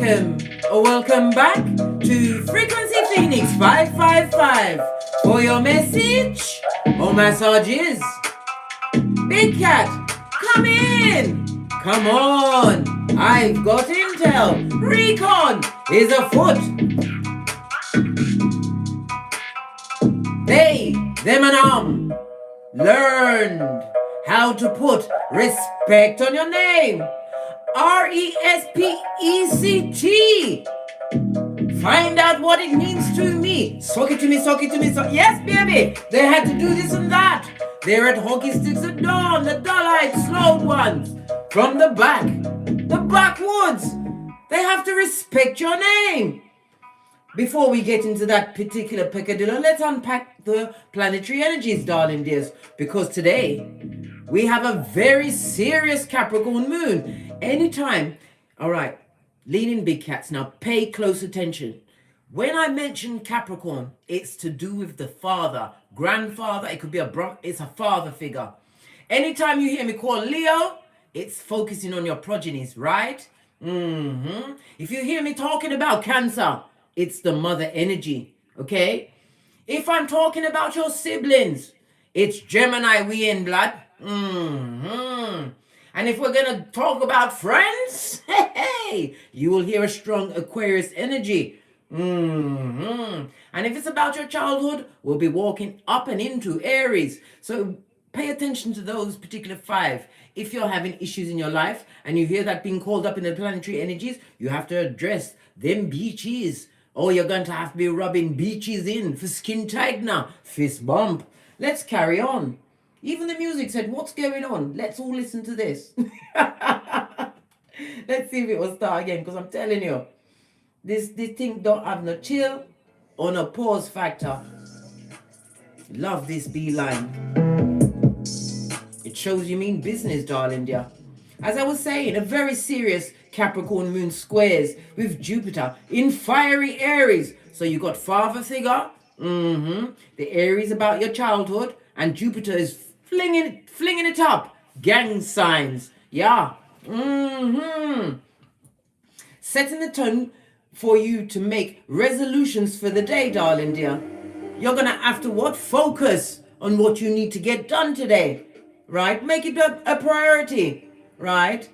Welcome back to Frequency Phoenix 555 for your message or massages. Big Cat, come in. Come on. I've got intel. Recon is afoot. They, them and learned how to put respect on your name. RESPECT. Find out what it means to me. Sock it to me, sock it to me. Yes, baby. They had to do this and that. They're at hockey sticks at dawn, the dull-eyed, slowed ones. From the back, the backwoods. They have to respect your name. Before we get into that particular peccadillo, let's unpack the planetary energies, darling dears. Because today, we have a very serious Capricorn moon. Anytime, all right, lean in, big cats. Now pay close attention. When I mention Capricorn, it's to do with the father, grandfather. It could be it's a father figure. Anytime you hear me call Leo, it's focusing on your progenies, right? If you hear me talking about Cancer, it's the mother energy, okay? If I'm talking about your siblings, it's Gemini, we in blood. And if we're going to talk about friends, hey, you will hear a strong Aquarius energy. And if it's about your childhood, we'll be walking up and into Aries. So pay attention to those particular 5. If you're having issues in your life and you hear that being called up in the planetary energies, you have to address them beaches. Or you're going to have to be rubbing beaches in for skin tightener, fist bump. Let's carry on. Even the music said, what's going on? Let's all listen to this. Let's see if it will start again, because I'm telling you, this thing don't have no chill or no pause factor. Love this beeline. It shows you mean business, darling dear. As I was saying, a very serious Capricorn moon squares with Jupiter in fiery Aries. So you got father figure, the Aries about your childhood, and Jupiter is flinging it up. Gang signs, yeah. Setting the tone for you to make resolutions for the day, darling dear. You're gonna have to what? Focus on what you need to get done today, right? Make it a priority, right?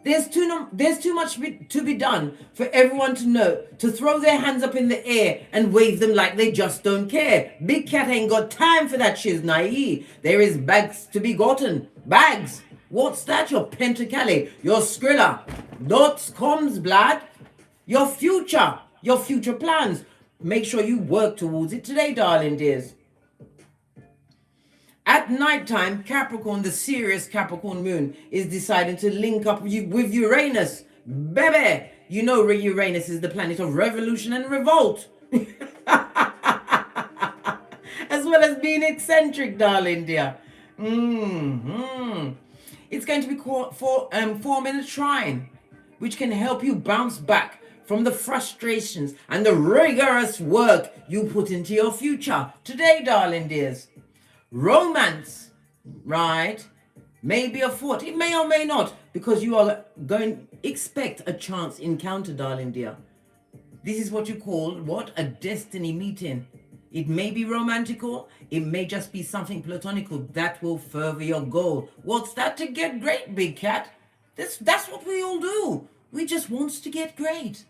There's too much to be done for everyone to know, to throw their hands up in the air and wave them like they just don't care. Big Cat ain't got time for that shiz naive. There is bags to be gotten. Bags. What's that? Your Pentacali, your Skrilla. Dots comes, blood. Your future plans. Make sure you work towards it today, darling dears. At nighttime, Capricorn, the serious Capricorn moon, is deciding to link up with Uranus. Baby, you know Uranus is the planet of revolution and revolt. As well as being eccentric, darling dear. It's going to be forming a trine, which can help you bounce back from the frustrations and the rigorous work you put into your future. Today, darling dears. Romance, right, may be afoot. It may or may not, because you are going to expect a chance encounter, darling dear. This is what you call, what? A destiny meeting. It may be romantical. It may just be something platonical that will further your goal. What's that? To get great, big cat. That's what we all do. We just want to get great.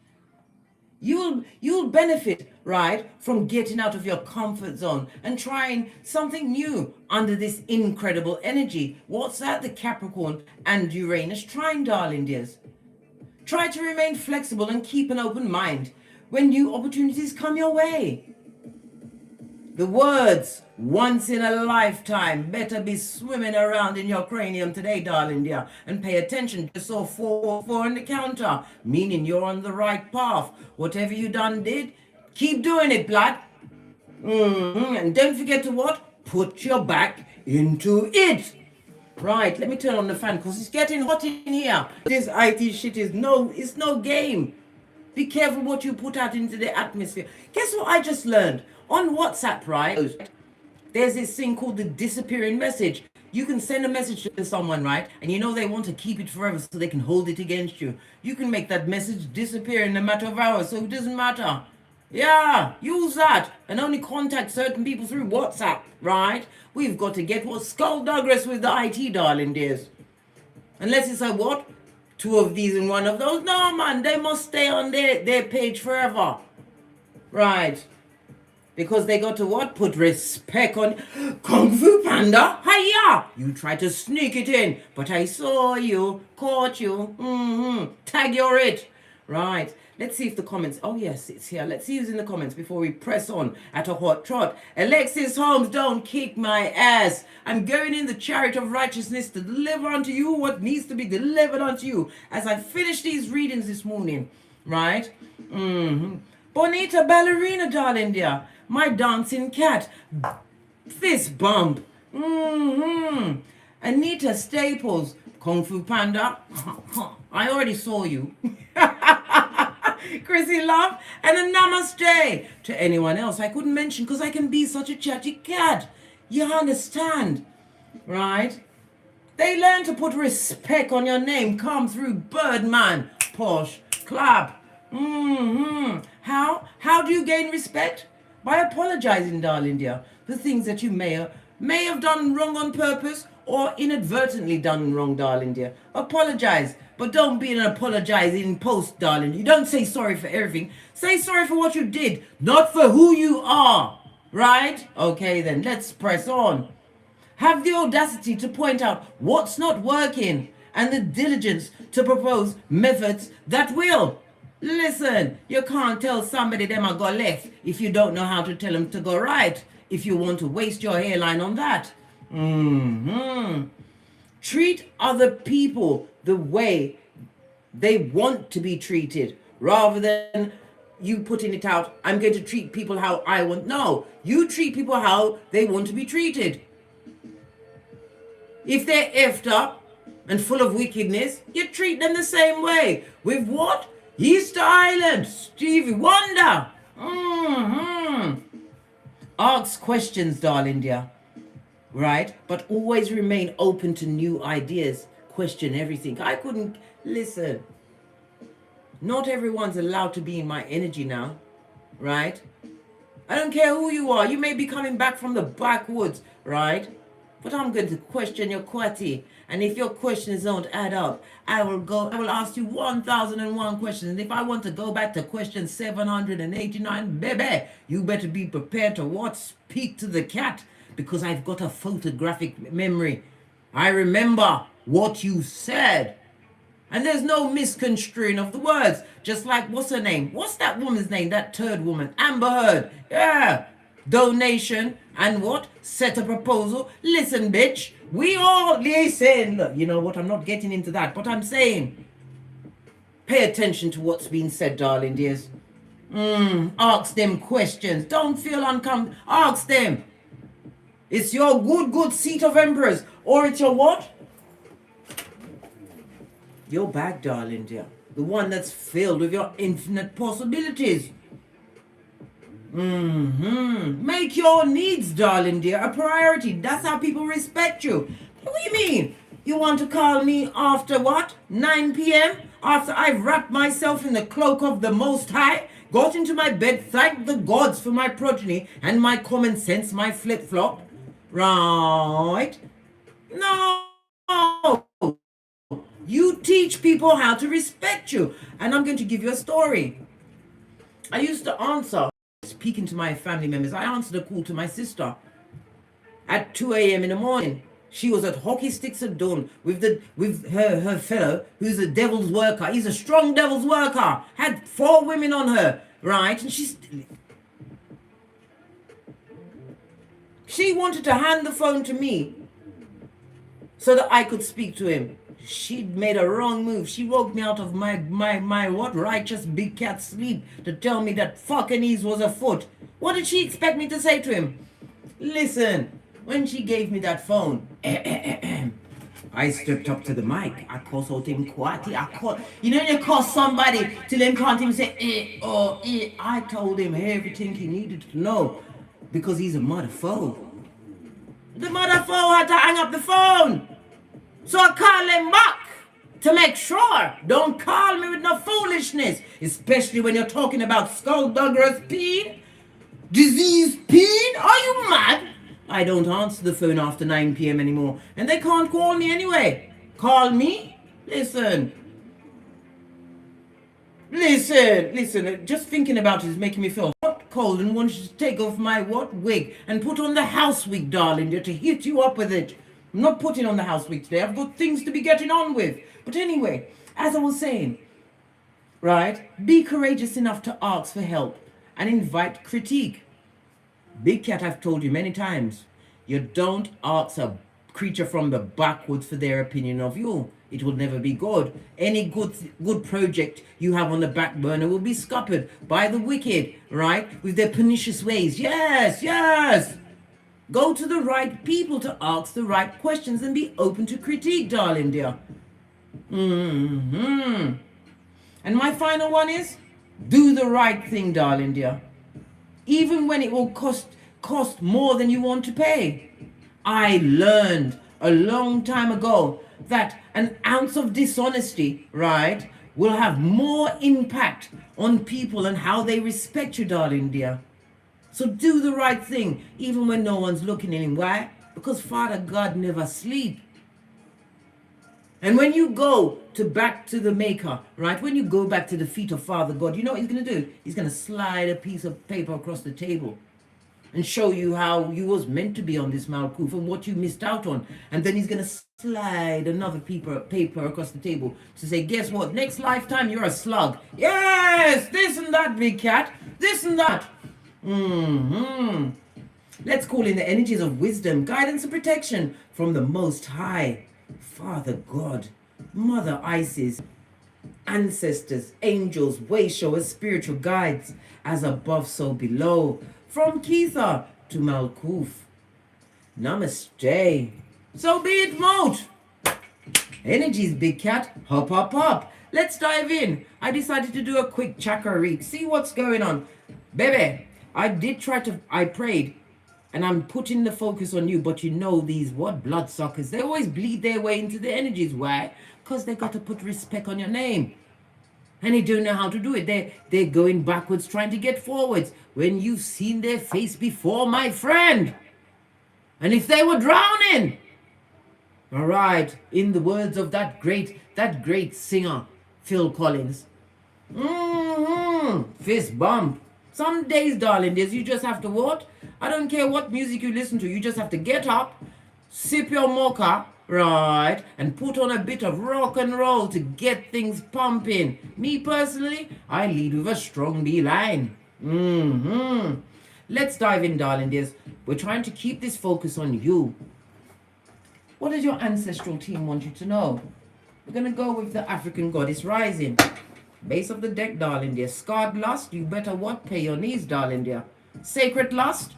You'll benefit, right, from getting out of your comfort zone and trying something new under this incredible energy. What's that? The Capricorn and Uranus trine, darling dears. Try to remain flexible and keep an open mind when new opportunities come your way. The words, once in a lifetime, better be swimming around in your cranium today, darling dear. And pay attention to so 444 in the counter, meaning you're on the right path. Whatever you done did, keep doing it, blood. And don't forget to what? Put your back into it. Right, let me turn on the fan because it's getting hot in here. This IT shit is it's no game. Be careful what you put out into the atmosphere. Guess what I just learned? On WhatsApp, right? There's this thing called the disappearing message. You can send a message to someone, right? And you know they want to keep it forever so they can hold it against you. You can make that message disappear in a matter of hours, so it doesn't matter. Yeah, use that and only contact certain people through WhatsApp, right? We've got to get what skullduggerous with the IT, darling dears. Unless it's a what? Two of these and one of those. No, man, they must stay on their page forever. Right. Because they got to what? Put respect on Kung Fu Panda. Hiya! You tried to sneak it in, but I saw you, caught you. Tag your it. Right. Let's see if the comments. Oh yes, it's here. Let's see who's in the comments before we press on at a hot trot. Alexis Holmes, don't kick my ass. I'm going in the chariot of righteousness to deliver unto you what needs to be delivered unto you. As I finish these readings this morning, right? Bonita ballerina, darling dear. My dancing cat. Fist bump. Anita Staples. Kung Fu Panda. I already saw you. Chrissy Love. And a namaste to anyone else I couldn't mention because I can be such a chatty cat. You understand? Right? They learn to put respect on your name. Come through, Birdman. Posh. Clap. How do you gain respect? By apologizing, darling dear, for things that you may have done wrong on purpose or inadvertently done wrong, darling dear. Apologize, but don't be an apologizing post, darling. You don't say sorry for everything. Say sorry for what you did, not for who you are. Right? Okay, then let's press on. Have the audacity to point out what's not working and the diligence to propose methods that will. Listen, you can't tell somebody them a go left if you don't know how to tell them to go right, if you want to waste your hairline on that. Treat other people the way they want to be treated, rather than you putting it out, I'm going to treat people how I want. No, you treat people how they want to be treated. If they're effed up and full of wickedness, you treat them the same way. With what? Easter Island, Stevie Wonder. Ask questions, darling dear. Right? But always remain open to new ideas. Question everything. I couldn't listen. Not everyone's allowed to be in my energy now. Right? I don't care who you are. You may be coming back from the backwoods. Right? But I'm going to question your quality. And if your questions don't add up, I will ask you 1001 questions. And if I want to go back to question 789, baby, you better be prepared to what? Speak to the cat, because I've got a photographic memory. I remember what you said. And there's no misconstruing of the words. Just like, what's her name? What's that woman's name? That third woman. Amber Heard. Yeah. Donation and what? Set a proposal. Listen, bitch. We all listen. Look, you know what? I'm not getting into that, but I'm saying, pay attention to what's being said, darling dears. Ask them questions. Don't feel uncomfortable. Ask them. It's your good seat of emperors, or it's your what? Your bag, darling dear. The one that's filled with your infinite possibilities. Make your needs, darling dear, a priority. That's how people respect you. What do you mean? You want to call me after what? 9 p.m? After I've wrapped myself in the cloak of the Most High, got into my bed, thanked the gods for my progeny and my common sense, my flip-flop? Right? No. You teach people how to respect you. And I'm going to give you a story. I used to answer, speaking to my family members, I answered a call to my sister at 2 a.m. in the morning. She was at Hockey Sticks at dawn with her fellow, who's a devil's worker. He's a strong devil's worker. Had 4 women on her, right? And she wanted to hand the phone to me so that I could speak to him. She'd made a wrong move. She woke me out of my what righteous big cat sleep to tell me that fucking ease was afoot. What did she expect me to say to him? Listen, when she gave me that phone, I stepped up to the mic. I cussed out him quite. You know, you cuss somebody till them can't even say or I told him everything he needed to know because he's a motherfucker. The motherfucker had to hang up the phone. So I call him back to make sure. Don't call me with no foolishness, especially when you're talking about skullduggerous peen, disease peen. Are you mad? I don't answer the phone after 9 p.m. anymore, and they can't call me anyway. Call me? Listen, just thinking about it is making me feel hot, cold, and want you to take off my wig and put on the house wig, darling, to hit you up with it. I'm not putting on the house wig today. I've got things to be getting on with. But anyway, as I was saying, right, be courageous enough to ask for help and invite critique. Big Cat, I've told you many times, you don't ask a creature from the backwoods for their opinion of you. It will never be good. Any good project you have on the back burner will be scuppered by the wicked, right? With their pernicious ways. Yes. Go to the right people to ask the right questions and be open to critique, darling dear. And my final one is, do the right thing, darling dear. Even when it will cost more than you want to pay. I learned a long time ago that an ounce of dishonesty, right, will have more impact on people and how they respect you, darling dear. So do the right thing, even when no one's looking at him. Why? Because Father God never sleeps. And when you go back to the Maker, right, when you go back to the feet of Father God, you know what he's going to do? He's going to slide a piece of paper across the table and show you how you was meant to be on this Malkuf and what you missed out on. And then he's going to slide another paper across the table to say, guess what? Next lifetime, you're a slug. Yes, this and that, Big Cat. This and that. Let's call in the energies of wisdom, guidance, and protection from the Most High. Father God, Mother Isis, ancestors, angels, way showers, spiritual guides, as above, so below. From Keitha to Malkuf. Namaste. So be it, Moat. Energies, Big Cat. Hop. Let's dive in. I decided to do a quick chakra read. See what's going on. Baby, I prayed. And I'm putting the focus on you. But you know these bloodsuckers. They always bleed their way into the energies. Why? Because they got to put respect on your name. And they don't know how to do it. They're going backwards trying to get forwards when you've seen their face before, my friend. And if they were drowning. All right. In the words of that great singer, Phil Collins. Fist bump. Some days, darling, you just have to what? I don't care what music you listen to. You just have to get up, sip your mocha, right, and put on a bit of rock and roll to get things pumping. Me personally, I lead with a strong B line. Let's dive in, darling dears. We're trying to keep this focus on you. What does your ancestral team want you to know? We're going to go with the African goddess rising. Base of the deck, darling dear. Scarred lust, you better what? Pay your knees, darling dear. Sacred lust,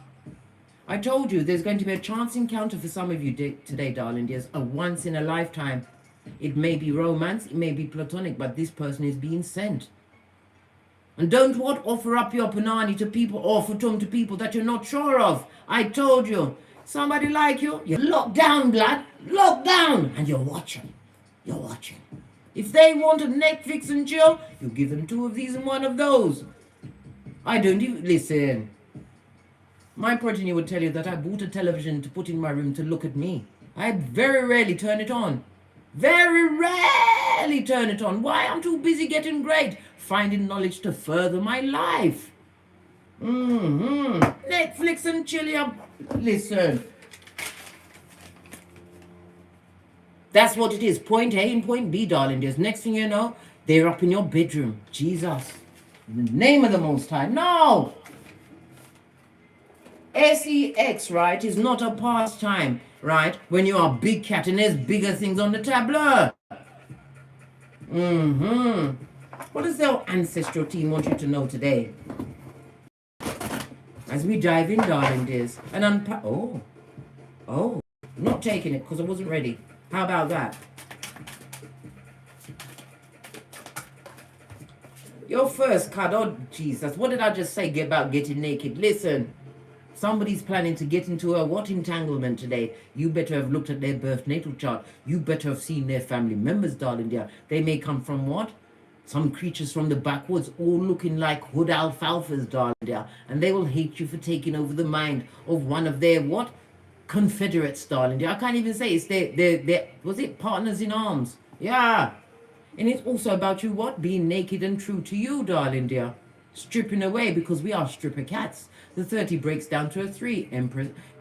I told you there's going to be a chance encounter for some of you today, darling dears. A once in a lifetime. It may be romance, it may be platonic, but this person is being sent. And don't what? Offer up your panani to people, or futum to people that you're not sure of. I told you. Somebody like you, you're locked down, blood. Locked down. And you're watching. If they want a Netflix and chill, you give them 2 of these and 1 of those. I don't even listen. My progeny would tell you that I bought a television to put in my room to look at me. I very rarely turn it on. Why? I'm too busy getting great, finding knowledge to further my life. Netflix and chill. Listen. That's what it is. Point A and point B, darling. There's next thing you know, they're up in your bedroom. Jesus. In the name of the Most High. No! SEX, right, is not a pastime, right? When you are Big Cat and there's bigger things on the tableau. What does their ancestral team want you to know today? As we dive in, darling dears, and unpack. Oh, not taking it because I wasn't ready. How about that? Your first card. Oh, Jesus. What did I just say about getting naked? Listen. Somebody's planning to get into a what entanglement today. You better have looked at their birth natal chart. You better have seen their family members, darling dear. They may come from what? Some creatures from the backwoods, all looking like hood alfalfas, darling dear. And they will hate you for taking over the mind of one of their what? Confederates, darling dear. I can't even say it's their was it partners in arms? Yeah. And it's also about you what? Being naked and true to you, darling dear. Stripping away, because we are stripper cats. The 30 breaks down to a 3.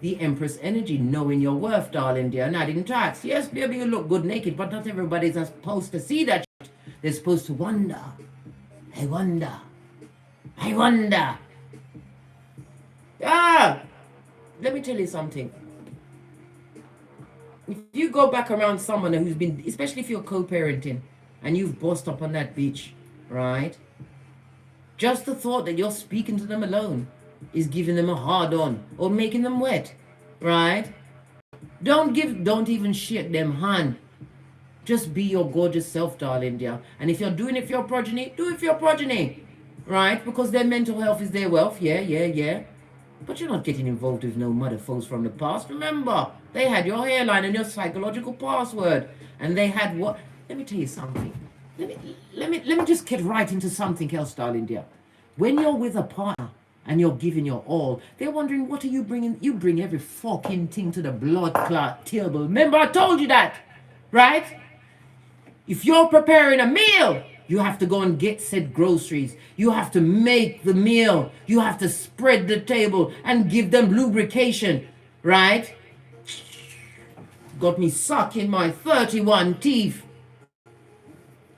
The Empress energy, knowing your worth, darling dear, and adding tax. Yes, baby, you look good naked, but not everybody's supposed to see that shit. They're supposed to wonder. I wonder. I wonder. Ah! Let me tell you something. If you go back around someone who's been, especially if you're co-parenting, and you've bossed up on that beach, right? Just the thought that you're speaking to them alone is giving them a hard on or making them wet, right? Don't even shake them hand. Just be your gorgeous self, darling dear. And if you're doing it for your progeny, do it for your progeny, right? Because their mental health is their wealth, yeah. But you're not getting involved with no mother foes from the past. Remember, they had your hairline and your psychological password, and they had what? Let me tell you something. Let me just get right into something else, darling dear. When you're with a partner and you're giving your all, they're wondering, what are you bringing? You bring every fucking thing to the blood clot table. Remember, I told you that, right? If you're preparing a meal, you have to go and get said groceries. You have to make the meal. You have to spread the table and give them lubrication, right? Got me sucking my 31 teeth.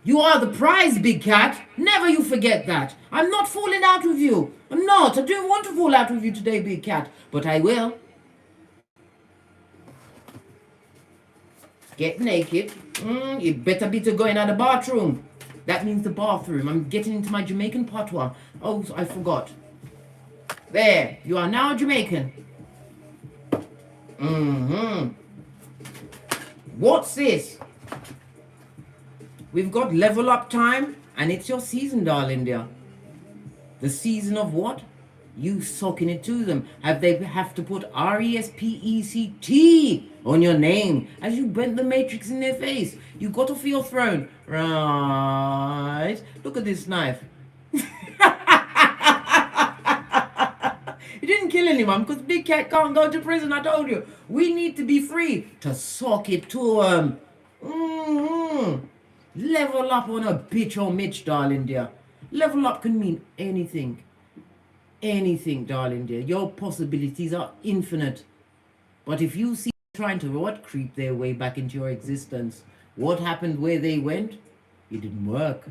You are the prize, big cat. Never you forget that. I'm not falling out with you. I'm not. I don't want to fall out with you today, big cat. But I will. Get naked. You better be to going out of the bathroom. That means the bathroom. I'm getting into my Jamaican patois. Oh, I forgot. There. You are now Jamaican. What's this? We've got level up time, and it's your season, darling dear. The season of what? You soaking it to them. They have to put RESPECT on your name as you bent the matrix in their face. You got off your throne. Right. Look at this knife. You didn't kill anyone because Big Cat can't go to prison, I told you. We need to be free to sock it to Level up on a bitch or Mitch, darling dear. Level up can mean anything. Anything, darling dear. Your possibilities are infinite. But if you see trying to what? Creep their way back into your existence. What happened where they went? It didn't work.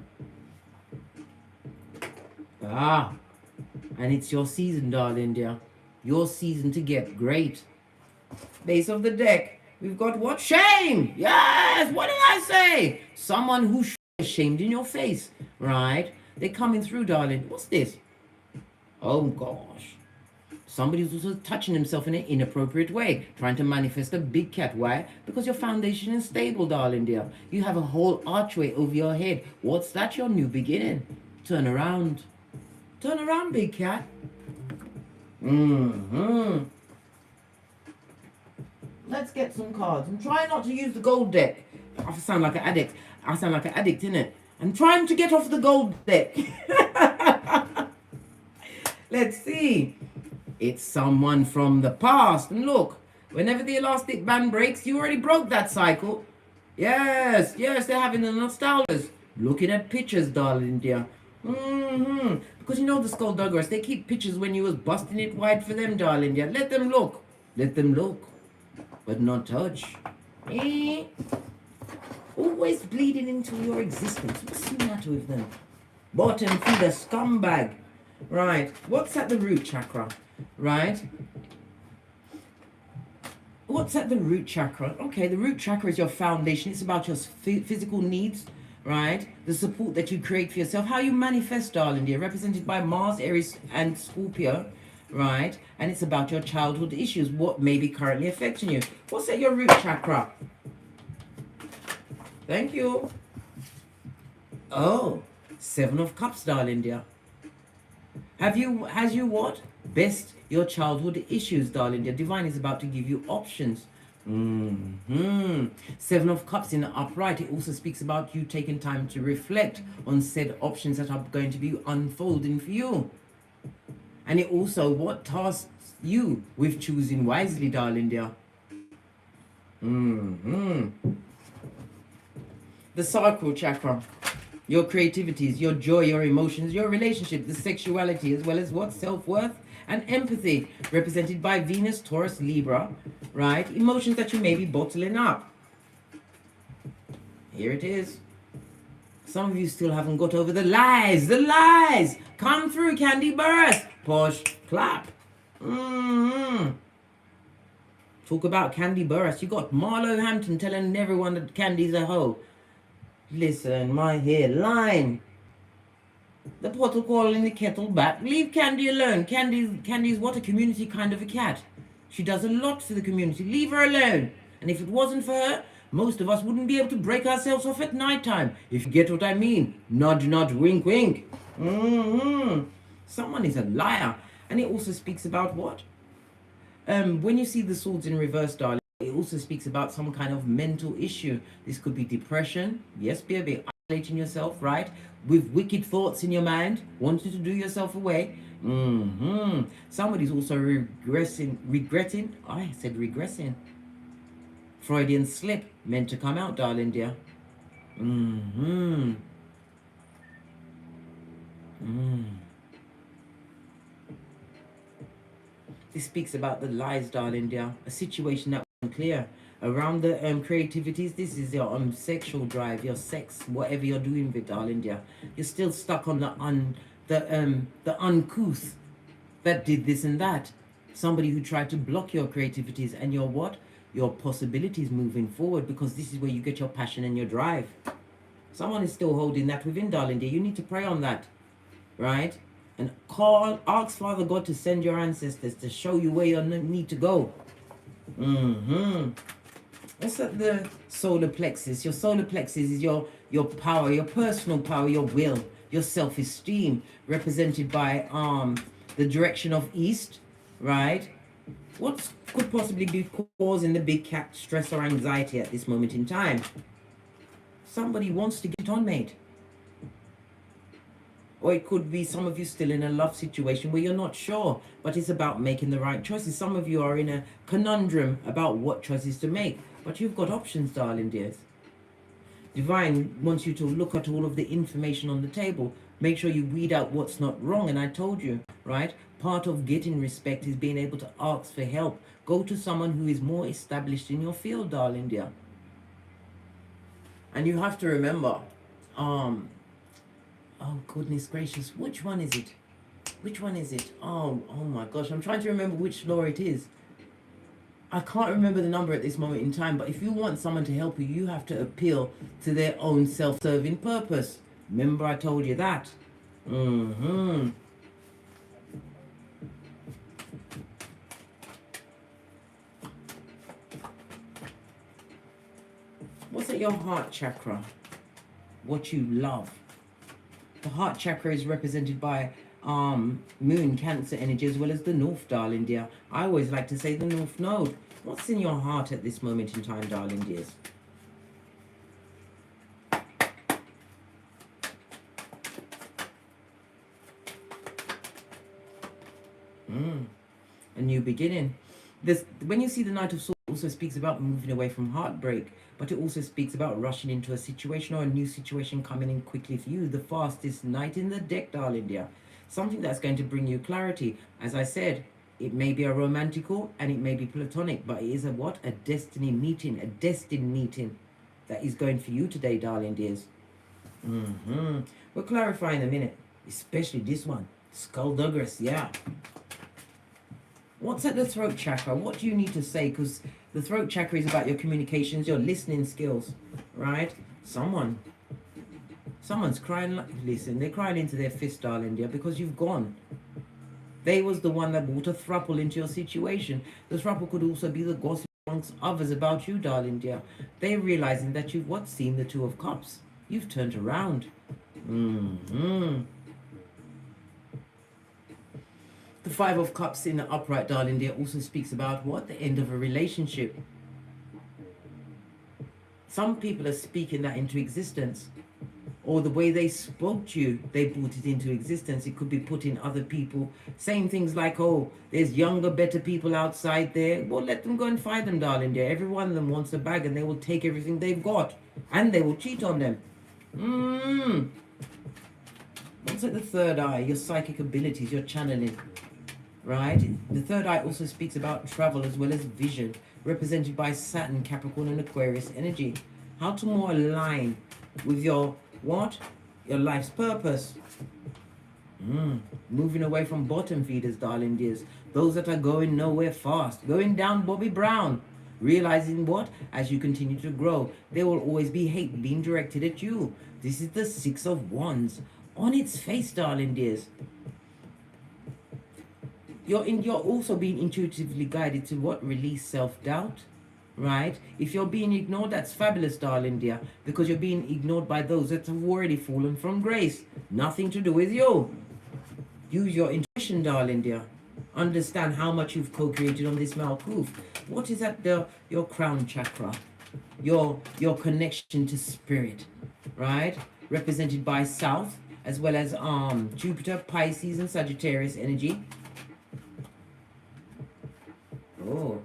And it's your season, darling dear. Your season to get great. Base of the deck. We've got what? Shame! Yes! What did I say? Someone who's shamed in your face, right? They're coming through, darling. What's this? Oh, gosh. Somebody's also touching himself in an inappropriate way, trying to manifest a big cat. Why? Because your foundation is stable, darling dear. You have a whole archway over your head. What's that? Your new beginning. Turn around. Turn around, big cat. Let's get some cards. And try not to use the gold deck. I sound like an addict. I sound like an addict, innit? I'm trying to get off the gold deck. Let's see. It's someone from the past. And look, whenever the elastic band breaks, you already broke that cycle. Yes, they're having the nostalgia. Looking at pictures, darling dear. Because you know the skullduggerous, they keep pictures when you was busting it wide for them, darling dear. Let them look. Let them look. But not touch. Always bleeding into your existence. What's the matter with them? Bottom feeder scumbag. Right. What's at the root chakra? Right. What's at the root chakra? Okay, the root chakra is your foundation. It's about your physical needs, right? The support that you create for yourself. How you manifest, darling dear. Represented by Mars, Aries, and Scorpio. Right? And it's about your childhood issues. What may be currently affecting you. What's at your root chakra? Thank you. Oh, 7 of Cups, darling dear. Has you what? Best your childhood issues, darling. The divine is about to give you options. Seven of Cups in the upright. It also speaks about you taking time to reflect on said options that are going to be unfolding for you. And it also what tasks you with choosing wisely, darling dear. The sacral chakra. Your creativities, your joy, your emotions, your relationship, the sexuality, as well as what? Self-worth and empathy, represented by Venus, Taurus, Libra, right? Emotions that you may be bottling up. Here it is. Some of you still haven't got over the lies. The lies! Come through, Candy Burst. Push, clap. Talk about Candy Burst. You got Marlo Hampton telling everyone that Candy's a hoe. Listen, my hairline. The pot calling the kettle back. Leave Candy alone. Candy's what? A community kind of a cat. She does a lot for the community. Leave her alone. And if it wasn't for her, most of us wouldn't be able to break ourselves off at night time. If you get what I mean. Nudge, nudge, wink, wink. Someone is a liar. And it also speaks about what? When you see the swords in reverse, darling, it also speaks about some kind of mental issue. This could be depression. Yes, baby, isolating yourself, right? With wicked thoughts in your mind, wanting to do yourself away. Somebody's also regretting. I said regressing. Freudian slip, meant to come out, darling dear. This speaks about the lies, darling dear. A situation that wasn't clear. Around the creativities, this is your sexual drive, your sex, whatever you're doing with it, darling dear. You're still stuck on the uncouth that did this and that. Somebody who tried to block your creativities and your what? Your possibilities moving forward, because this is where you get your passion and your drive. Someone is still holding that within, darling dear. You need to pray on that, right? And ask Father God to send your ancestors to show you where you need to go. What's at the solar plexus? Your solar plexus is your power, your personal power, your will, your self-esteem, represented by the direction of east, right? What could possibly be causing the big cat stress or anxiety at this moment in time? Somebody wants to get on, mate. Or it could be some of you still in a love situation where you're not sure, but it's about making the right choices. Some of you are in a conundrum about what choices to make, but you've got options, darling dears. Divine wants you to look at all of the information on the table. Make sure you weed out what's not wrong. And I told you, right? Part of getting respect is being able to ask for help. Go to someone who is more established in your field, darling dear. And you have to remember, oh goodness gracious, which one is it? Which one is it? Oh my gosh, I'm trying to remember which law it is. I can't remember the number at this moment in time, but if you want someone to help you, you have to appeal to their own self-serving purpose. Remember I told you that. What's at your heart chakra? What you love. The heart chakra is represented by moon, Cancer energy, as well as the north, darling dear. I always like to say the north node. What's in your heart at this moment in time, darling dears? A new beginning. When you see the Knight of Swords, it also speaks about moving away from heartbreak, but it also speaks about rushing into a situation or a new situation coming in quickly for you. The fastest knight in the deck, darling dear. Something that's going to bring you clarity. As I said, it may be a romantical and it may be platonic, but it is a what? A destiny meeting, a destined meeting that is going for you today, darling dears. We'll clarify in a minute, especially this one. Skullduggerous, yeah. What's at the throat chakra? What do you need to say? Because the throat chakra is about your communications, your listening skills, right? Someone's crying. Listen, they're crying into their fist, darling dear, because you've gone. They was the one that brought a throuple into your situation. The throuple could also be the gossip amongst others about you, darling dear. They're realizing that you've what? Seen the Two of Cups. You've turned around. The Five of Cups in the upright, darling dear, also speaks about what? The end of a relationship. Some people are speaking that into existence. Or the way they spoke to you, they brought it into existence. It could be put in other people, saying things like, oh, there's younger, better people outside there. Well, let them go and find them, darling dear. Every one of them wants a bag, and they will take everything they've got. And they will cheat on them. What's at the third eye? Your psychic abilities, your channeling. Right? The third eye also speaks about travel as well as vision, represented by Saturn, Capricorn, and Aquarius energy. How to more align with your what? Your life's purpose. Moving away from bottom feeders, darling dears. Those that are going nowhere fast. Going down Bobby Brown. Realizing what? As you continue to grow, there will always be hate being directed at you. This is the Six of Wands. On its face, darling dears. You're also being intuitively guided to what? Release self-doubt. Right? If you're being ignored, that's fabulous, darling dear, because you're being ignored by those that have already fallen from grace. Nothing to do with you. Use your intuition, darling dear. Understand how much you've co-created on this Malkuth. What is at your crown chakra? Your connection to spirit, right? Represented by South, as well as Jupiter, Pisces, and Sagittarius energy. Oh.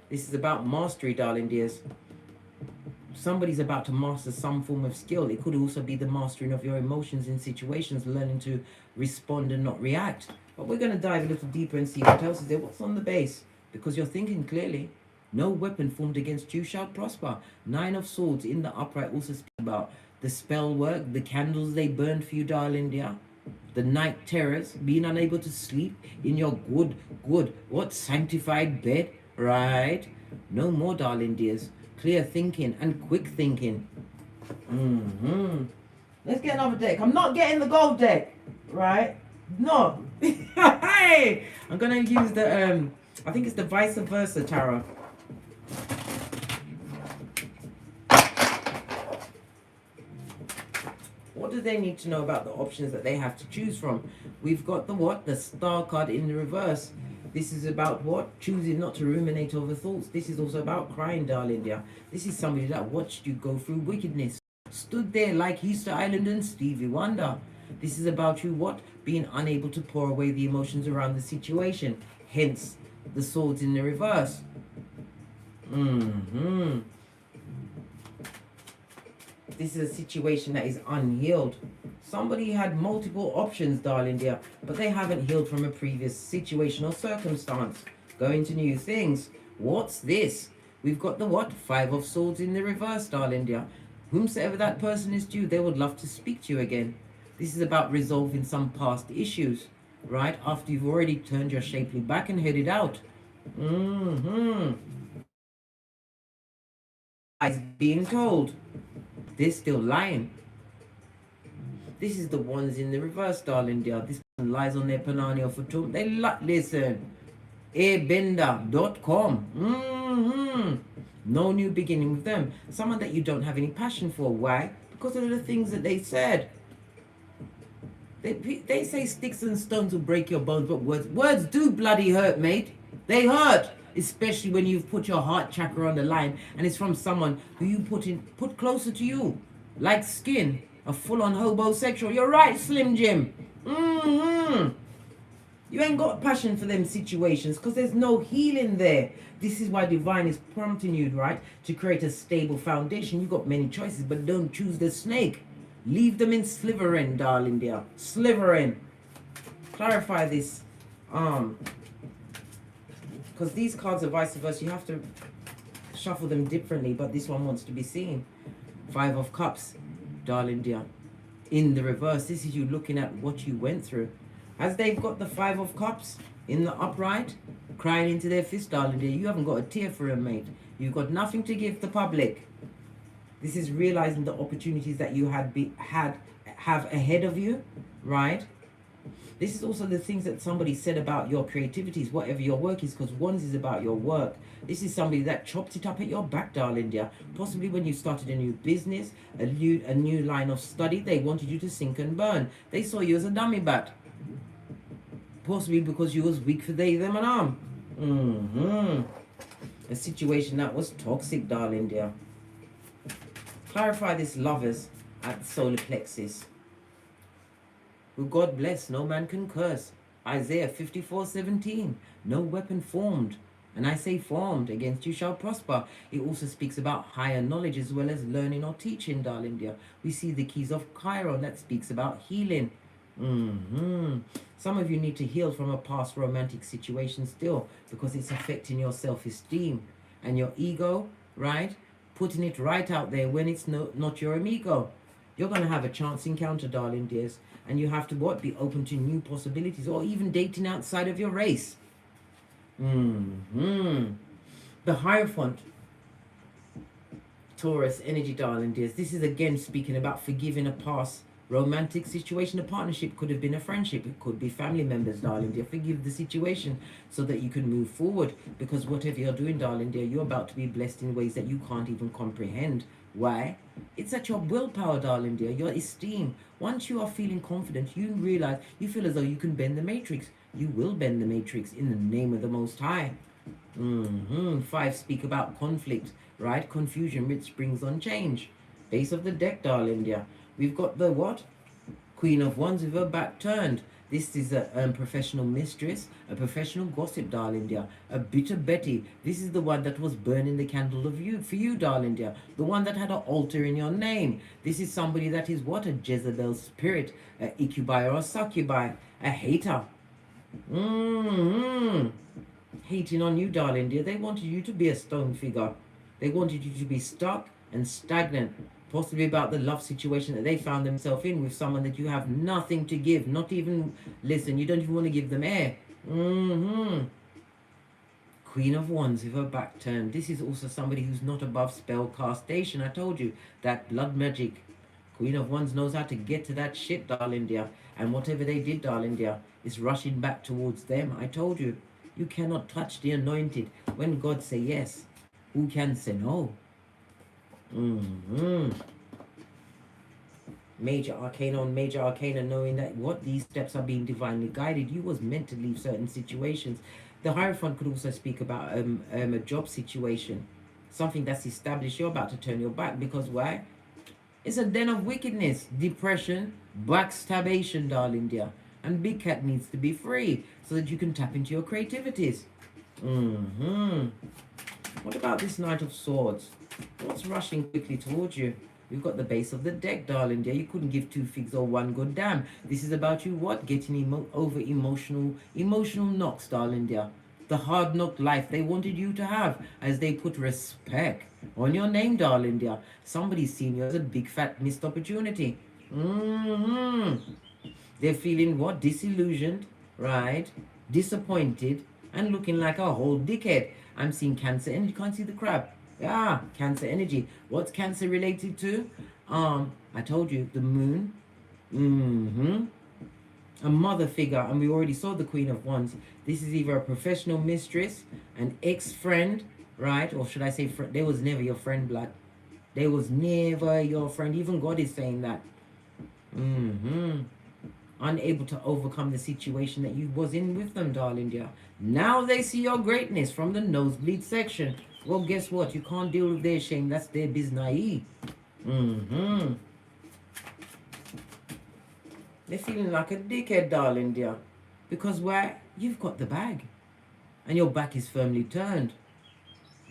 This is about mastery, darling dears. Somebody's about to master some form of skill. It could also be the mastering of your emotions in situations, learning to respond and not react. But we're going to dive a little deeper and see what else is there. What's on the base? Because you're thinking clearly. No weapon formed against you shall prosper. Nine of Swords in the upright also speak about the spell work, the candles they burned for you, darling dear. The night terrors, being unable to sleep in your good, sanctified bed. Right? No more, darling dears. Clear thinking and quick thinking. Let's get another deck. I'm not getting the gold deck. Right? No. Hey! I'm going to use the, I think it's the vice versa tarot. What do they need to know about the options that they have to choose from? We've got the what? The Star card in the reverse. This is about what? Choosing not to ruminate over thoughts. This is also about crying, darling dear. This is somebody that watched you go through wickedness. Stood there like Easter Island and Stevie Wonder. This is about you what? Being unable to pour away the emotions around the situation. Hence, the Swords in the reverse. This is a situation that is unhealed. Somebody had multiple options, darling dear, but they haven't healed from a previous situation or circumstance. Going to new things. What's this? We've got the what? Five of Swords in the reverse, darling dear. Whomsoever that person is to you, they would love to speak to you again. This is about resolving some past issues, right? After you've already turned your shapely back and headed out. As being told, they're still lying. This is the ones in the reverse, darling dear. This person lies on their panani for two. They listen. abender.com. No new beginning with them. Someone that you don't have any passion for. Why? Because of the things that they said. They say sticks and stones will break your bones, but words do bloody hurt, mate. They hurt. Especially when you've put your heart chakra on the line and it's from someone who you put closer to you. Like skin. A full-on homosexual. You're right, Slim Jim. You ain't got passion for them situations because there's no healing there. This is why divine is prompting you, right, to create a stable foundation. You've got many choices, but don't choose the snake. Leave them in Slytherin, darling dear. Slytherin. Clarify this. Because these cards are vice versa. You have to shuffle them differently, but this one wants to be seen. Five of Cups, darling dear. In the reverse, this is you looking at what you went through. As they've got the Five of Cups in the upright, crying into their fist, darling dear, you haven't got a tear for them, mate. You've got nothing to give the public. This is realizing the opportunities that you have ahead of you, right? This is also the things that somebody said about your creativities, whatever your work is, because one is about your work. This is somebody that chopped it up at your back, darling dear. Possibly when you started a new business, a new line of study, they wanted you to sink and burn. They saw you as a dummy bat. Possibly because you was weak for they, them and a situation that was toxic, darling dear. Clarify this, lovers, at the solar plexus. Who God bless, no man can curse. Isaiah 54:17. No weapon formed, and I say formed, against you shall prosper. It also speaks about higher knowledge as well as learning or teaching, darling dear. We see the keys of Chiron that speaks about healing. Some of you need to heal from a past romantic situation still, because it's affecting your self-esteem and your ego, right? Putting it right out there when it's not your amigo. You're going to have a chance encounter, darling dears, and you have to what? Be open to new possibilities, or even dating outside of your race. The Hierophant, Taurus energy, darling dears. This is again speaking about forgiving a past romantic situation. A partnership could have been a friendship. It could be family members, darling dear. Forgive the situation so that you can move forward, because whatever you're doing, darling dear, you're about to be blessed in ways that you can't even comprehend. Why? It's at your willpower, darling dear, your esteem. Once you are feeling confident, you realize, you feel as though you can bend the matrix. You will bend the matrix in the name of the Most High. 5 speak about conflict, right? Confusion which brings on change. Base of the deck, darling dear. We've got the what? Queen of Wands with her back turned. This is a professional mistress, a professional gossip, darling dear. A bitter Betty. This is the one that was burning the candle of you for you, darling dear. The one that had an altar in your name. This is somebody that is what? A Jezebel spirit, a incubi or a succubi, a hater. Hating on you, darling dear. They wanted you to be a stone figure. They wanted you to be stuck and stagnant. Possibly about the love situation that they found themselves in with someone that you have nothing to give. Not even, listen, you don't even want to give them air. Queen of Wands with her back turned. This is also somebody who's not above spell castation. I told you, that blood magic. Queen of Wands knows how to get to that shit, darling dear. And whatever they did, darling dear, is rushing back towards them. I told you, you cannot touch the anointed. When God say yes, who can say no? Major arcana on major arcana, knowing that what these steps are being divinely guided. You was meant to leave certain situations. The Hierophant could also speak about a job situation, something that's established. You're about to turn your back because why? It's a den of wickedness, depression, backstabation, darling dear. And Big Cat needs to be free so that you can tap into your creativities. What about this Knight of Swords? What's rushing quickly towards you? You've got the base of the deck, darling dear. You couldn't give 2 figs or 1 good damn. This is about you what? Getting over emotional knocks, darling dear. The hard knock life they wanted you to have, as they put respect on your name, darling dear. Somebody's seen you as a big fat missed opportunity. They're feeling what? Disillusioned, right? Disappointed, and looking like a whole dickhead. I'm seeing Cancer energy. You can't see the crab. Yeah, Cancer energy. What's Cancer related to? I told you, the moon. A mother figure, and we already saw the Queen of Wands. This is either a professional mistress, an ex-friend, right? Or should I say, they was never your friend, blood. They was never your friend. Even God is saying that. Unable to overcome the situation that you was in with them, darling dear. Now they see your greatness from the nosebleed section. Well, guess what? You can't deal with their shame. That's their business. They're feeling like a dickhead, darling dear. Because why? You've got the bag. And your back is firmly turned.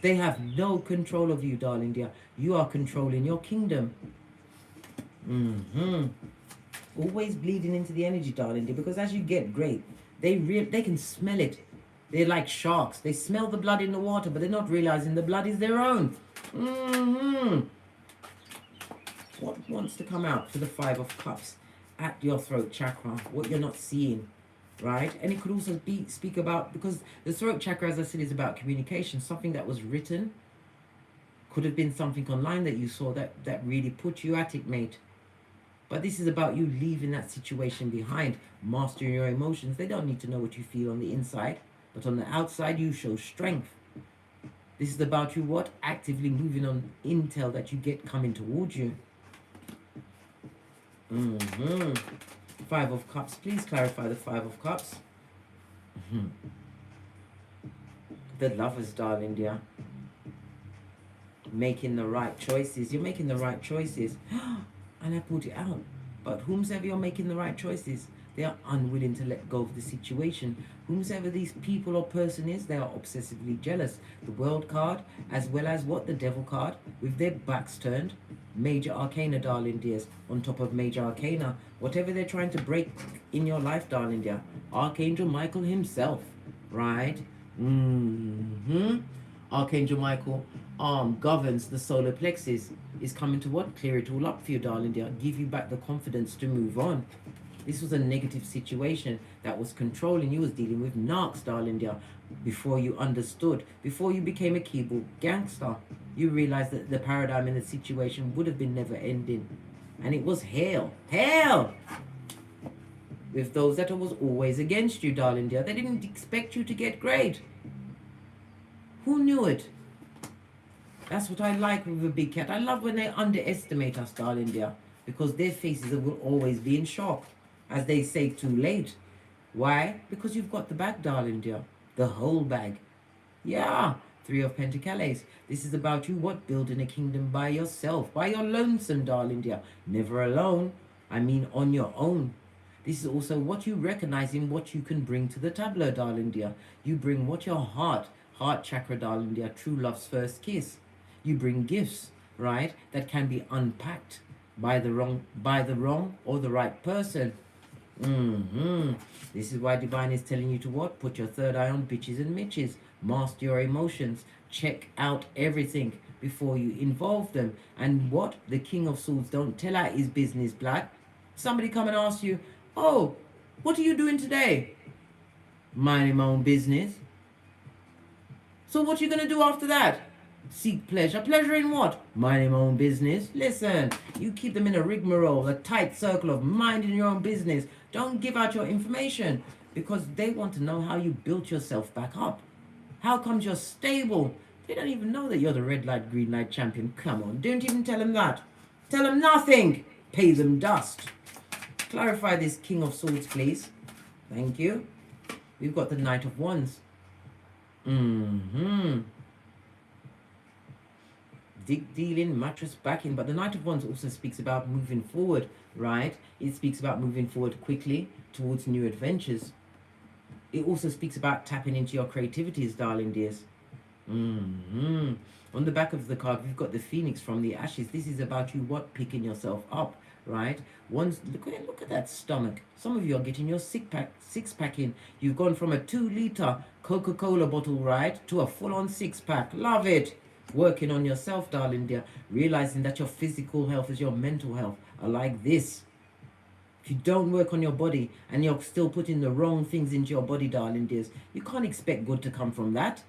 They have no control of you, darling dear. You are controlling your kingdom. Always bleeding into the energy, darling dear. Because as you get great, they can smell it. They're like sharks. They smell the blood in the water, but they're not realizing the blood is their own. What wants to come out for the 5 of Cups? At your throat chakra, what you're not seeing, right? And it could also speak about, because the throat chakra, as I said, is about communication. Something that was written could have been something online that you saw that really put you at it, mate. But this is about you leaving that situation behind, mastering your emotions. They don't need to know what you feel on the inside, but on the outside you show strength. This is about you what? Actively moving on intel that you get coming towards you. 5 of Cups. Please clarify the 5 of Cups. The Lovers, darling dear. Making the right choices. You're making the right choices. And I put it out. But whomsoever you're making the right choices, they are unwilling to let go of the situation. Whomsoever these people or person is, they are obsessively jealous. The World card, as well as what? The Devil card, with their backs turned. Major Arcana, darling dears, on top of Major Arcana. Whatever they're trying to break in your life, darling dear. Archangel Michael himself, right? Archangel Michael governs the solar plexus, is coming to what? Clear it all up for you, darling dear. Give you back the confidence to move on. This was a negative situation that was controlling you, was dealing with narcs, darling dear. Before you understood, before you became a keyboard gangster, you realized that the paradigm in the situation would have been never ending. And it was hell. Hell! With those that was always against you, darling dear. They didn't expect you to get great. Who knew it? That's what I like with a big cat. I love when they underestimate us, darling dear, because their faces will always be in shock. As they say, too late. Why? Because you've got the bag, darling dear. The whole bag. Yeah. 3 of Pentacles. This is about you, what? Building a kingdom by yourself. By your lonesome, darling dear. Never alone. I mean on your own. This is also what you recognize in what you can bring to the tableau, darling dear. You bring what your heart chakra, darling dear, true love's first kiss. You bring gifts, right, that can be unpacked by the wrong or the right person. This is why Divine is telling you to what? Put your third eye on bitches and mitches. Master your emotions. Check out everything before you involve them. And what? The King of Swords don't tell out his business, black. Somebody come and ask you, oh, what are you doing today? Minding my own business. So what you going to do after that? Seek pleasure. Pleasure in what? Minding my own business. Listen, you keep them in a rigmarole, a tight circle of minding your own business. Don't give out your information, because they want to know how you built yourself back up. How comes you're stable? They don't even know that you're the red light, green light champion. Come on, don't even tell them that. Tell them nothing. Pay them dust. Clarify this King of Swords, please. Thank you. We've got the Knight of Wands. Dealing, mattress backing. But the Knight of Wands also speaks about moving forward, right? It speaks about moving forward quickly towards new adventures. It also speaks about tapping into your creativities, darling dears. On the back of the card, we've got the Phoenix from the ashes. This is about you, what? Picking yourself up, right? Look at that stomach. Some of you are getting your six-pack in. You've gone from a 2-liter Coca-Cola bottle, right, to a full-on 6-pack. Love it. Working on yourself, darling dear. Realizing that your physical health is your mental health are like this. If you don't work on your body and you're still putting the wrong things into your body, darling dears, you can't expect good to come from that.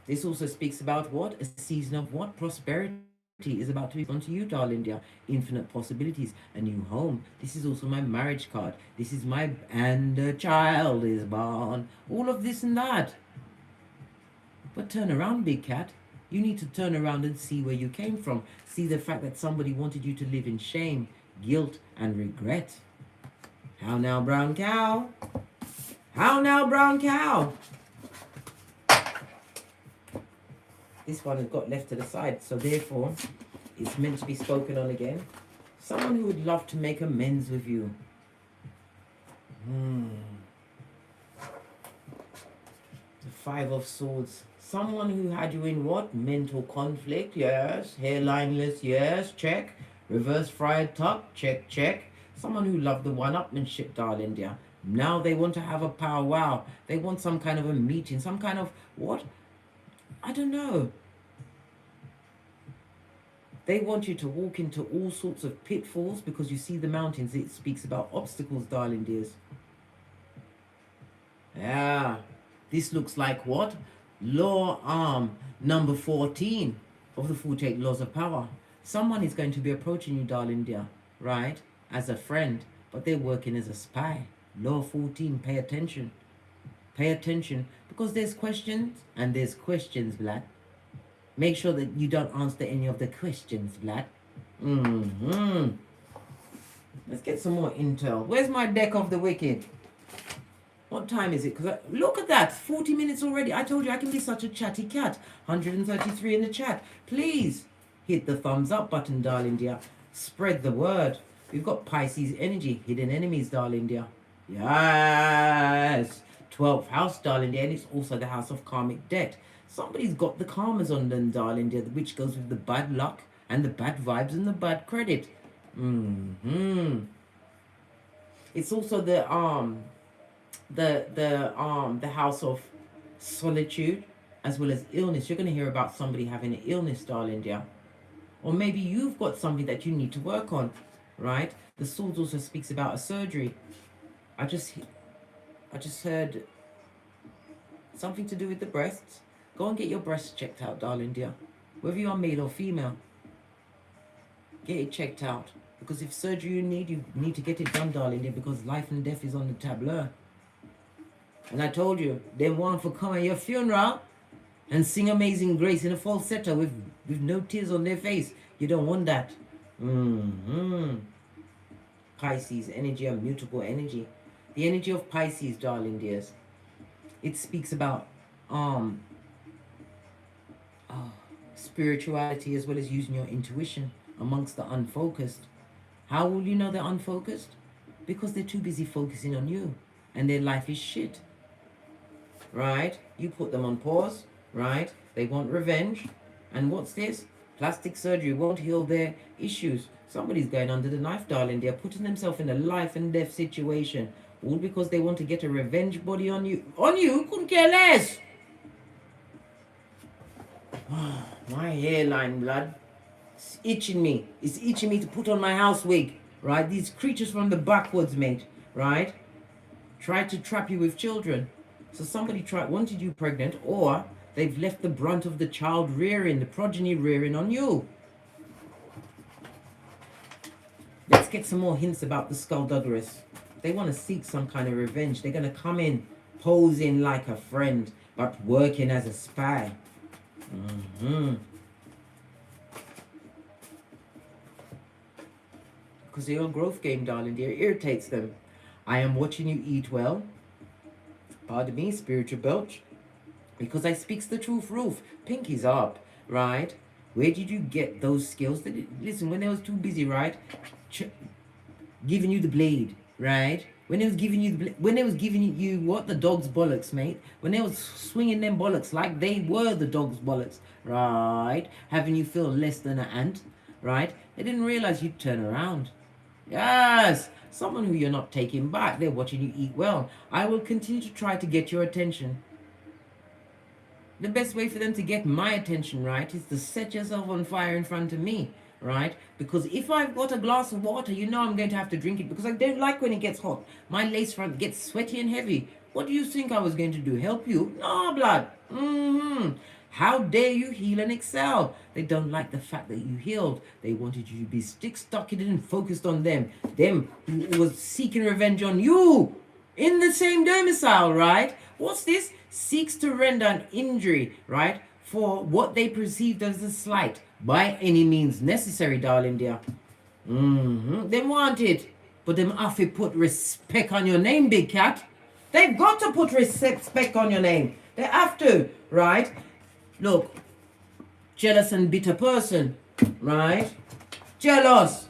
This also speaks about what? A season of what? Prosperity is about to be onto you, darling dear. Infinite possibilities. A new home. This is also my marriage card. This is my and a child is born. All of this and that. But turn around, big cat. You need to turn around and see where you came from. See the fact that somebody wanted you to live in shame, guilt, and regret. How now, brown cow? How now, brown cow? This one has got left to the side, so therefore, it's meant to be spoken on again. Someone who would love to make amends with you. The 5 of Swords. Someone who had you in what? Mental conflict, yes. Hairlineless, yes, check. Reverse fried tuck, check, check. Someone who loved the one-upmanship, darling dear. Now they want to have a powwow. They want some kind of a meeting, some kind of what? I don't know. They want you to walk into all sorts of pitfalls because you see the mountains. It speaks about obstacles, darling dears. Yeah. This looks like what? Law arm number 14 of the 48 laws of power. Someone is going to be approaching you, darling dear, right? As a friend, but they're working as a spy. Law 14, pay attention. Pay attention, because there's questions and there's questions, black. Make sure that you don't answer any of the questions, black. Let's get some more intel. Where's my deck of the wicked? What time is it? Because look at that, 40 minutes already. I told you I can be such a chatty cat. 133 in the chat. Please hit the thumbs up button, darling dear. Spread the word. We've got Pisces energy, hidden enemies, darling dear. Yes. 12th house, darling dear, and it's also the house of karmic debt. Somebody's got the karmas on them, darling dear, which goes with the bad luck and the bad vibes and the bad credit. It's also the house of solitude as well as illness. You're going to hear about somebody having an illness, darling dear, or maybe you've got something that you need to work on, right? The Swords also speaks about a surgery. I just heard something to do with the breasts. Go and get your breasts checked out, darling dear, whether you are male or female. Get it checked out, because if surgery you need to get it done, darling dear, because life and death is on the tableau. And I told you, they want to come at your funeral and sing Amazing Grace in a falsetto with no tears on their face. You don't want that. Pisces energy, a mutable energy. The energy of Pisces, darling dears, it speaks about spirituality as well as using your intuition amongst the unfocused. How will you know they're unfocused? Because they're too busy focusing on you and their life is shit, right? You put them on pause, right? They want revenge. And what's this? Plastic surgery won't heal their issues. Somebody's going under the knife, darling. They're putting themselves in a life and death situation, all because they want to get a revenge body on you. On you? Couldn't care less. My hairline, blood. It's itching me. It's itching me to put on my house wig, right? These creatures from the backwoods, mate, right? Tried to trap you with children. So somebody wanted you pregnant, or they've left the brunt of the child rearing, the progeny rearing on you. Let's get some more hints about the skullduggeress. They want to seek some kind of revenge. They're going to come in posing like a friend, but working as a spy. Because they're on growth game, darling dear. It irritates them. I am watching you eat well. Pardon me, spiritual belch. Because I speaks the truth, Roof. Pinky's up, right? Where did you get those skills? Listen, when they was too busy, right? Giving you the blade, right? When they was giving you what? The dog's bollocks, mate. When they was swinging them bollocks like they were the dog's bollocks, right? Having you feel less than an ant, right? They didn't realize you'd turn around. Yes, someone who you're not taking back. They're watching you eat well. I will continue to try to get your attention. The best way for them to get my attention, right, is to set yourself on fire in front of me, right? Because if I've got a glass of water, you know I'm going to have to drink it, because I don't like when it gets hot. My lace front gets sweaty and heavy. What do you think I was going to do? Help you? No, blood. How dare you heal and excel? They don't like the fact that you healed. They wanted you to be stuck in and focused on them. Them who was seeking revenge on you in the same domicile, right? What's this? Seeks to render an injury, right, for what they perceived as a slight by any means necessary, darling dear. They want it, but them have to put respect on your name, big cat. They've got to put respect on your name. They have to, right? Look, jealous and bitter person, right? Jealous.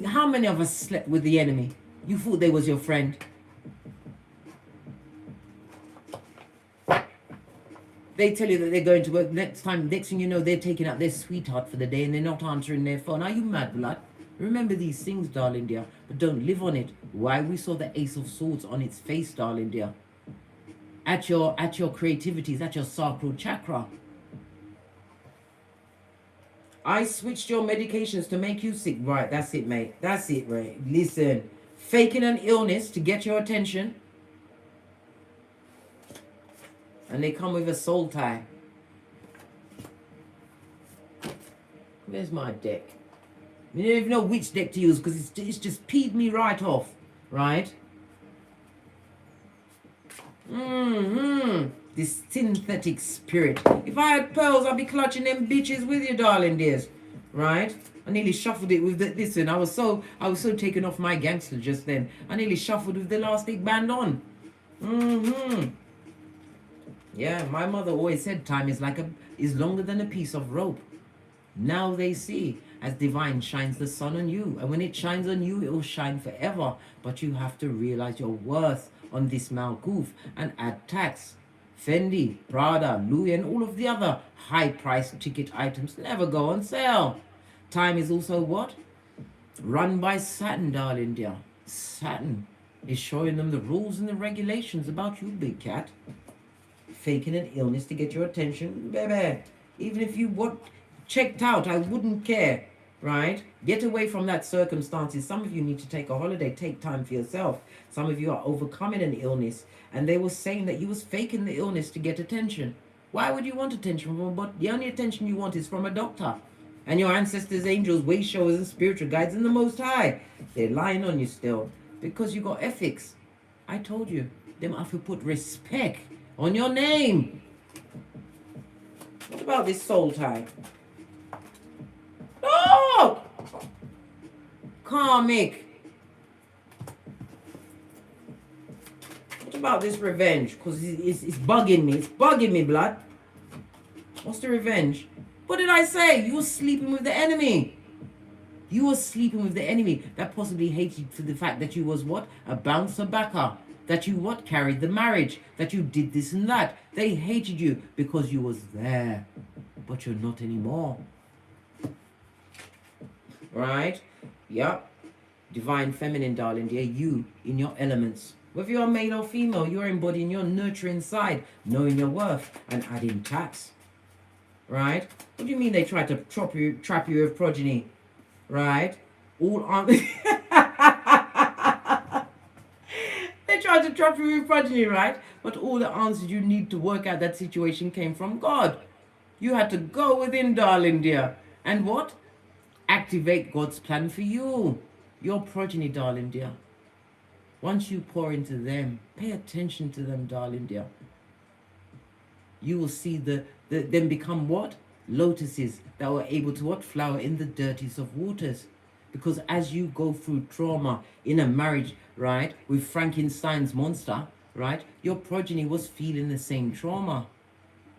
How many of us slept with the enemy? You thought they was your friend. They tell you that they're going to work. Next thing you know, they're taking out their sweetheart for the day and they're not answering their phone. Are you mad, blood? Remember these things, darling dear, but don't live on it. Why we saw the Ace of Swords on its face, darling dear. At your creativities, at your sacral chakra. I switched your medications to make you sick. Right, that's it, mate. That's it, right. Listen, faking an illness to get your attention. And they come with a soul tie. Where's my deck? You don't even know which deck to use, because it's just peed me right off, right? This synthetic spirit. If I had pearls, I'd be clutching them bitches with you, darling dears, right? I nearly shuffled it with the, listen, I was so taken off my gangster just then. I nearly shuffled with the elastic band on. Mm-hmm. Yeah, my mother always said time is longer than a piece of rope. Now they see as divine shines the sun on you, and when it shines on you, it will shine forever. But you have to realize your worth on this Malkuf and add tax. Fendi, Prada, Louis, and all of the other high-priced ticket items never go on sale. Time is also what? Run by Saturn, darling dear. Saturn is showing them the rules and the regulations about you, big cat. Faking an illness to get your attention, baby. Even if you were checked out, I wouldn't care, right? Get away from that circumstances. Some of you need to take a holiday, take time for yourself. Some of you are overcoming an illness, and they were saying that you was faking the illness to get attention. Why would you want attention from? But the only attention you want is from a doctor. And your ancestors, angels, way showers, and spiritual guides in the Most High. They're lying on you still because you got ethics. I told you, them have to put respect on your name. What about this soul tie? Oh! Karmic. What about this revenge? Because it's bugging me. It's bugging me, blood. What's the revenge? What did I say? You were sleeping with the enemy. You were sleeping with the enemy that possibly hated you for the fact that you was what? A bouncer backer. That you what? Carried the marriage. That you did this and that. They hated you because you was there. But you're not anymore. Right? Yep. Divine feminine, darling dear. You in your elements. Whether you're male or female, you're embodying your nurturing side. Knowing your worth and adding tax. Right? What do you mean they tried to trap you with progeny? Right? All on they tried to trap you with progeny, right? But all the answers you need to work out that situation came from God. You had to go within, darling dear. And what? Activate God's plan for you. Your progeny, darling dear. Once you pour into them, pay attention to them, darling dear. You will see them become what? Lotuses that were able to what? Flower in the dirtiest of waters. Because as you go through trauma in a marriage, right, with Frankenstein's monster, right, your progeny was feeling the same trauma.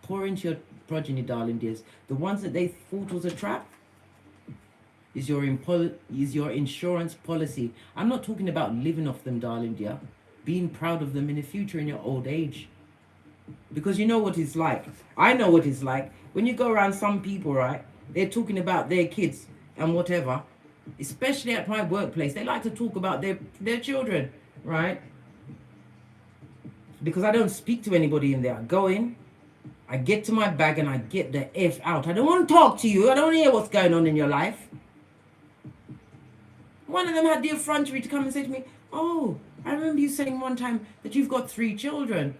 Pour into your progeny, darling dears. The ones that they thought was a trap is your insurance policy. I'm not talking about living off them, darling dear. Being proud of them in the future in your old age. Because you know what it's like. I know what it's like. When you go around some people, right, they're talking about their kids and whatever. Especially at my workplace. They like to talk about their children, right? Because I don't speak to anybody in there. I go in, I get to my bag and I get the F out. I don't want to talk to you. I don't want to hear what's going on in your life. One of them had the effrontery to come and say to me, oh, I remember you saying one time that you've got 3 children.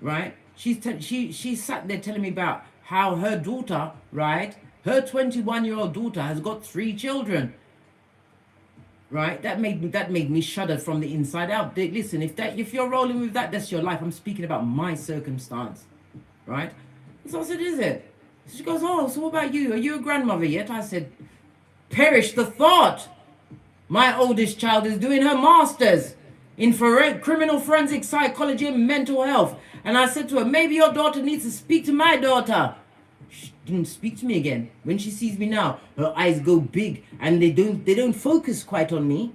Right? She sat there telling me about how her daughter, right? Her 21-year-old daughter has got 3 children. Right? That made me shudder from the inside out. Listen, if you're rolling with that, that's your life. I'm speaking about my circumstance. Right? So I said, is it? She goes, oh, so what about you? Are you a grandmother yet? I said, perish the thought. My oldest child is doing her master's in criminal forensic psychology and mental health. And I said to her, maybe your daughter needs to speak to my daughter. She didn't speak to me again. When she sees me now, her eyes go big and they don't focus quite on me.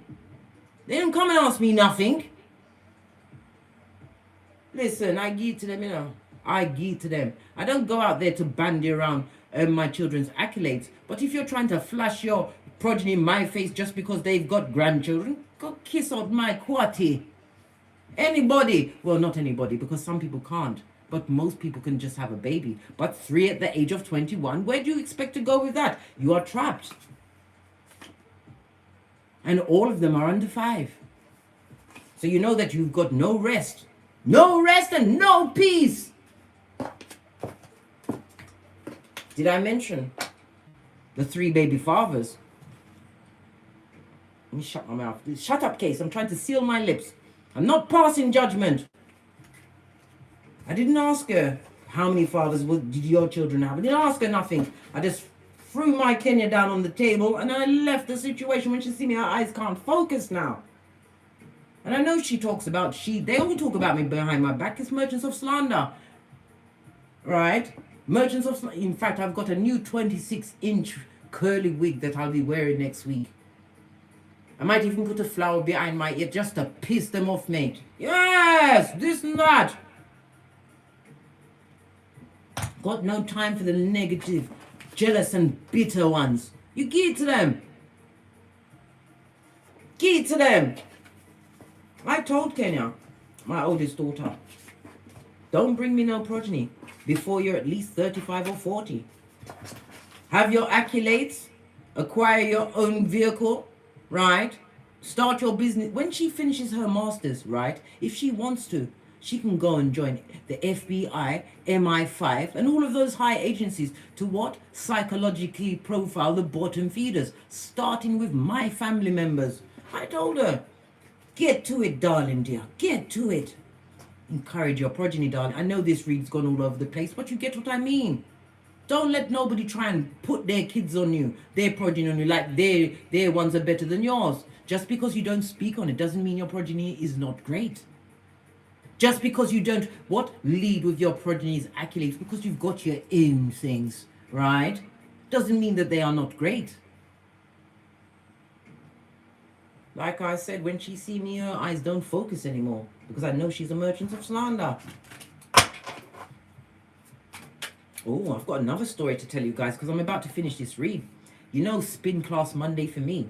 They don't come and ask me nothing. Listen, I give to them, you know. I give to them. I don't go out there to bandy around my children's accolades. But if you're trying to flash your progeny in my face just because they've got grandchildren, go kiss out my quatty. Anybody, well, not anybody, because some people can't, but most people can just have a baby. But 3 at the age of 21, where do you expect to go with that? You are trapped. And all of them are under 5. So you know that you've got no rest. No rest and no peace. Did I mention the 3 baby fathers? Let me shut my mouth. Shut up, Case. I'm trying to seal my lips. I'm not passing judgment. I didn't ask her how many fathers did your children have. I didn't ask her nothing. I just threw my Kenya down on the table and I left the situation. When she see me, her eyes can't focus now. And I know she talks about, they all talk about me behind my back. It's merchants of slander. Right? Merchants of slander. In fact, I've got a new 26-inch curly wig that I'll be wearing next week. I might even put a flower behind my ear just to piss them off, mate. Yes, this and that. Got no time for the negative, jealous and bitter ones. You give it to them. Give it to them. I told Kenya, my oldest daughter, don't bring me no progeny before you're at least 35 or 40. Have your accolades, acquire your own vehicle, right? Start your business. When she finishes her master's, right, if she wants to, she can go and join the FBI, MI5, and all of those high agencies to what? Psychologically profile the bottom feeders, starting with my family members. I told her, get to it, darling dear. Get to it. Encourage your progeny, darling. I know this read's gone all over the place, but you get what I mean. Don't let nobody try and put their kids on you, their progeny on you, like their ones are better than yours. Just because you don't speak on it doesn't mean your progeny is not great. Just because you don't, lead with your progeny's accolades, because you've got your own things, right? Doesn't mean that they are not great. Like I said, when she see me, her eyes don't focus anymore, because I know she's a merchant of slander. Oh, I've got another story to tell you guys, because I'm about to finish this read. You know, spin class Monday for me.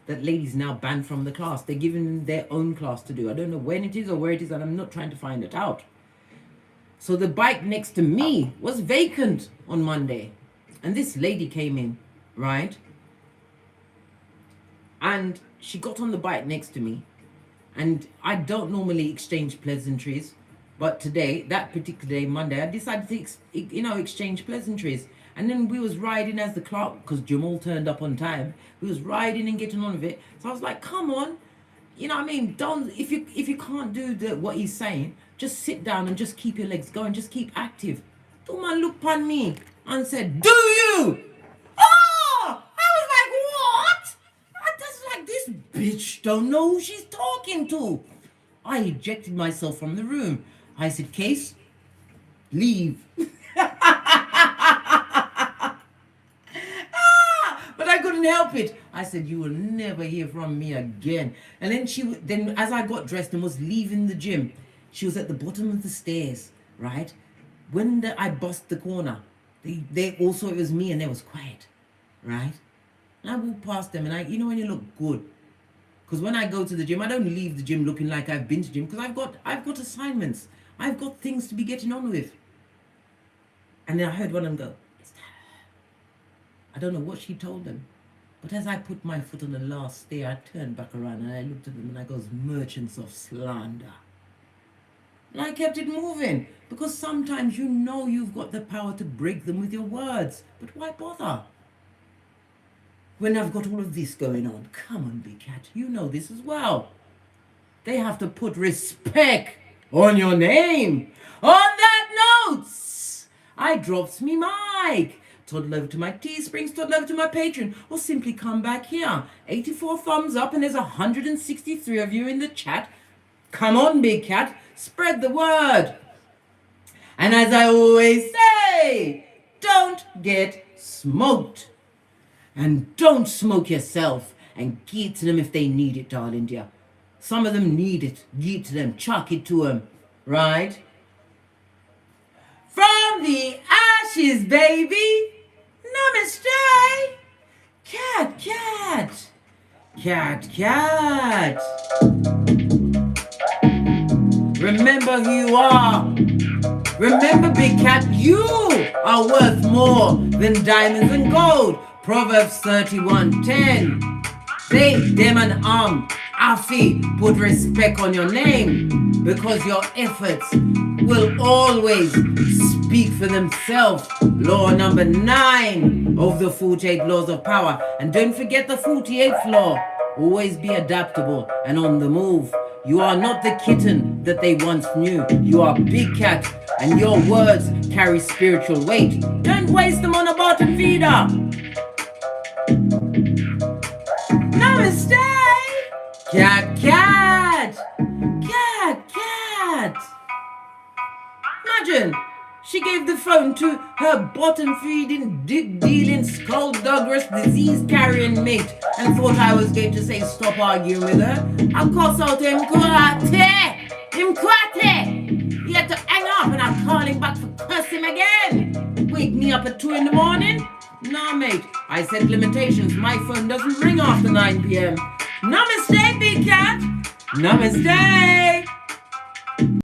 That lady's now banned from the class. They're giving their own class to do. I don't know when it is or where it is, and I'm not trying to find it out. So the bike next to me was vacant on Monday. And this lady came in, right? And she got on the bike next to me. And I don't normally exchange pleasantries. But today, that particular day, Monday, I decided to, exchange pleasantries. And then we was riding as the clock, because Jamal turned up on time. We was riding and getting on with it. So I was like, come on. You know what I mean? Don't, if you can't do what he's saying, just sit down and just keep your legs going. Just keep active. The man looked upon me and said, do you? Oh! I was like, what? I just like, this bitch don't know who she's talking to. I ejected myself from the room. I said, Case, leave. But I couldn't help it. I said, you will never hear from me again. And then as I got dressed and was leaving the gym, she was at the bottom of the stairs, right? When I bust the corner, they also, it was me, and they was quiet, right? And I walked past them, and when you look good, because when I go to the gym, I don't leave the gym looking like I've been to gym, because I've got assignments. I've got things to be getting on with. And then I heard one of them go, I don't know what she told them, but as I put my foot on the last stair, I turned back around and I looked at them and I goes, merchants of slander. And I kept it moving, because sometimes you've got the power to break them with your words, but why bother? When I've got all of this going on, come on, big cat, you know this as well. They have to put respect on your name. On that note, I drops me mic. Toddle over to my Teesprings, toddle over to my Patreon, or simply come back here. 84 thumbs up, and there's 163 of you in the chat. Come on, big cat, spread the word. And as I always say, don't get smoked. And don't smoke yourself, and give it to them if they need it, darling dear. Some of them need it. Give it to them. Chuck it to them. Right? From the ashes, baby. Namaste. Cat, cat. Cat, cat. Remember who you are. Remember, big cat, you are worth more than diamonds and gold. Proverbs 31:10. They, them and Afi, put respect on your name, because your efforts will always speak for themselves. Law number 9 of the 48 laws of power. And don't forget the 48th law. Always be adaptable and on the move. You are not the kitten that they once knew. You are big cat, and your words carry spiritual weight. Don't waste them on a bottom feeder. Namaste, cat, cat. She gave the phone to her bottom-feeding, dick-dealing, skullduggerous, disease-carrying mate and thought I was going to say stop arguing with her. I cuss out him kwate! Him kwate! He had to hang up and I call him back for cuss him again. Wake me up at 2 in the morning? Nah, mate. I set limitations. My phone doesn't ring after 9 p.m. Namaste, big cat! Namaste!